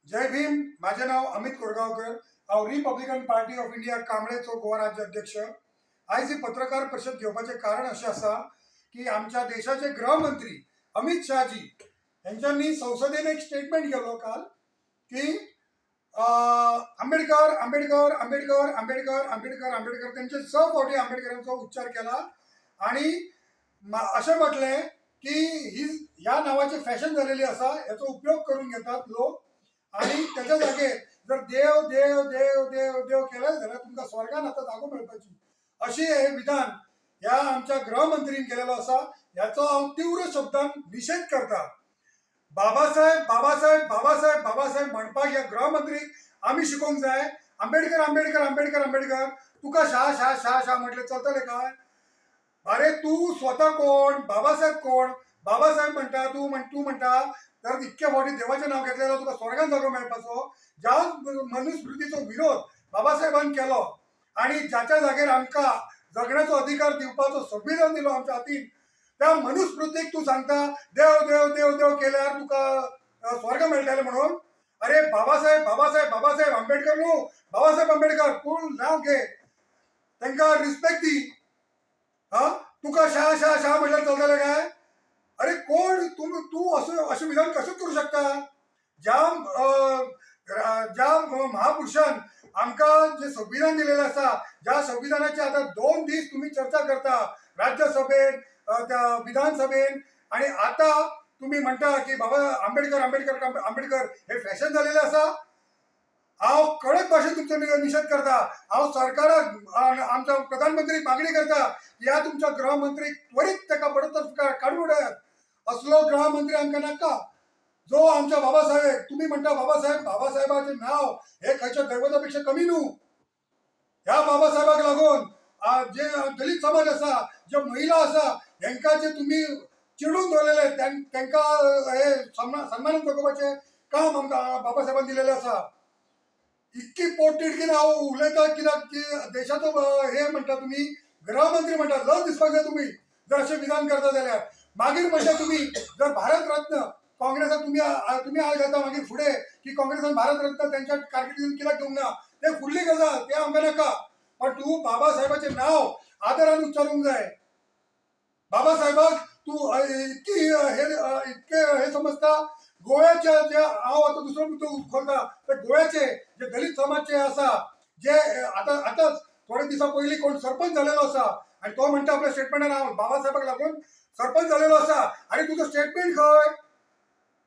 जय भीम. माझे नाव अमित कोरगावकर. हांव Republican Party of India कांबळेचो गोवा राज्य अध्यक्ष. आयज ही पत्रकार परिशद घेवपाचें कारण अशें आसा की आमच्या देशाचे गृहमंत्री अमित शाहजी यांच्यांनी संसदेन एक स्टेटमेंट केलो काल की आंबेडकर आंबेडकर आंबेडकर आंबेडकर आंबेडकर आंबेडकर त्यांचे 6 फावटी आंबेडकरांचो उच्चार केला आणि अशें म्हटलें की ही ह्या नावाची फॅशन झालेली आसा, याचो उपयोग करून घेतात लोक आणि त्याच्या जागेर जर देव देव देव देव देव केलें जाल्यार तुमकां स्वर्गान आतां जागो मेळपाची अशी हे विधान ह्या आमच्या गृहमंत्रीन केलेलो आसा. ह्याचो हांव तीव्र शब्दान निशेध करता. बाबासाहेब बाबासाहेब बाबासाहेब बाबासाहेब म्हणपाक ह्या गृहमंत्रीक आमी शिकोवंक जाय. आंबेडकर आंबेडकर आंबेडकर आंबेडकर तुका शाह शाह शाह शाह म्हटलें चलतलें काय? अरे तू स्वता कोण? बाबासाहेब कोण? बाबासाहेब म्हणटा तू म्हणटा तर इतके फावटी देवाचें नांव घेतलेलो तुका स्वर्गान जागो मेळपाचो. ज्या मनुस्मृतीचो विरोध बाबासाहेबान केलो आणि ज्याच्या जागेर आमकां जगण्याचो अधिकार दिवपाचो संविधान दिलो आमच्या हातीन, त्या मनुस्मृतीक तू सांगता देव देव देव देव केल्यार तुका स्वर्ग मेळटलें म्हणून. अरे बाबासाहेब बाबासाहेब बाबासाहेब आंबेडकर न्हू, बाबासाहेब आंबेडकर पूर्ण नांव घे, तांकां रिस्पेक्ट दी. तुका शाह शाह शाह म्हटल्यार चलतलें काय? अरे कोण तू अशें विधान कशें करूं शकता? ज्या महापुरुषान आमकां जे संविधान दिलेलें आसा, ज्या संविधानाचे आतां 2 दीस तुम्ही चर्चा करता राज्यसभेन त्या विधानसभेन आणि आता तुम्ही म्हणता की बाबा आंबेडकर आंबेडकर आंबेडकर हे फॅशन झालेलं आसा. हांव कडक भाशेन तुमचो निशेध करता. हांव सरकाराक आमच्या प्रधानमंत्री मागणी करता ह्या तुमच्या गृहमंत्रीक त्वरित ताका बडतर्फ काडून उडयात. असलो गृहमंत्री आमकां नाका जो आमच्या बाबासाहेब, तुम्ही म्हणता बाबासाहेब, बाबासाहेबाचें नाव हे खंयच्या दैवता कमी न्हू. ह्या बाबासाहेबाक लागून जे दलित समाज आसा, जे महिला आसा, हेंकां जे तुम्ही चिडून दवरलेले तांकां हे सन्मानीत दाखोवपाचें काम आमकां बाबासाहेबान दिलेलें आसा. इतकी पोटतिडकीन हांव उलयता कित्याक की देशाचो हे म्हणटा तुम्ही गृहमंत्री म्हणटा, लज दिसपाक जाय तुम्ही जर अशें विधान करता जाल्यार. मागीर म्हणटा तुम्ही जर भारत रत्न काँग्रेसाक तुम्ही आळ घालता मागीर फुडें की काँग्रेसान भारत रत्न त्यांच्या कारकिर्दीन कित्याक दिवंक ना, ते फुडली गजाल, ते आमकां नाका. पण तूं बाबासाहेबाचें नांव आदरान उच्चारूंक जाय. बाबासाहेबाक तूं इतके हे समजता. गोव्याचे जे हांव आतां दुसरो मुद्दो उखलता ते गोव्याचे जे दलित समाजचे आसा, जे आतांच थोडे दिसा पयलीं कोण सरपंच जालेलो आसा आणि तो म्हणटा आपल्या स्टेटमेंटान हांव बाबासाहेबाक लागून सरपंच जालेलो आसा. आणि तुजो स्टेटमेंट खंय?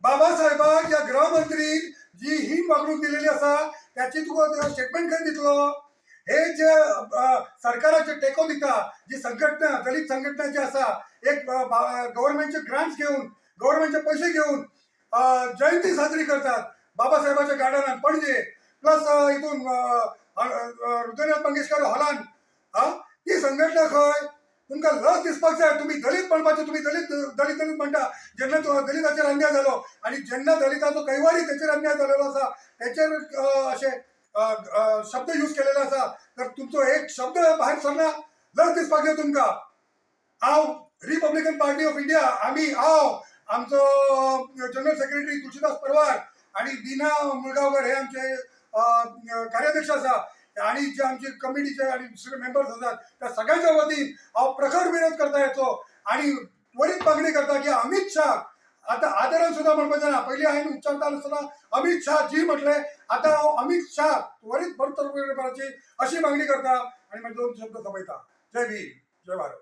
बाबासाहेबाक या गृहमंत्रीक जी ही वागणूक दिलेली आसा त्याची तुका स्टेटमेंट खंय दितलो? हे जे सरकाराचे टेको दिता जी संघटना दलित संघटना जी आसा, एक गव्हर्नमेंटचे ग्रांट्स घेवन गव्हर्नमेंटचे पैसे घेवन जयंती साजरी करतात बाबासाहेबाच्या गार्डनान पणजे प्लस हितून हृदयनाथ मंगेशकर हॉलान. ती संघटना खंय? तुमकां लज दिसपाक जाय. तुम्ही दलित म्हणपाचे, तुम्ही दलित दलित दलित म्हणटा. जेन्ना दलिताचेर अन्याय झालो आणि जेन्ना दलिताचो कैवारी त्याचेर अन्याय झालेलो आसा त्याचेर असे शब्द यूज केलेले आसा, तर तुमचो एक शब्द भायर सरना, लज दिसपाक जाय तुमकां. हांव रिपब्लिकन पार्टी ऑफ इंडिया हांव आमचो जनरल सेक्रेटरी तुळशीदास परवार आणि दीना मुळगांवकर हे आमचे कार्याध्यक्ष आसा आणि जे आमचे कमिटीचे आणि सगळे मेंबर्स आसात त्या सगळ्यांच्या वतीन हांव प्रखर विरोध करता याचो आणि त्वरित मागणी करता की अमित शाह आता आदरान सुद्धा म्हणपाचें ना. पयलीं हांवें उच्चारता आसतना अमित शाह जी म्हटलें, आतां हांव अमित शाह त्वरित बडतर्फ करपाची अशी मागणी करता आणि म्हाजे 2 शब्द सोंपयता. जय भीम, जय भारत.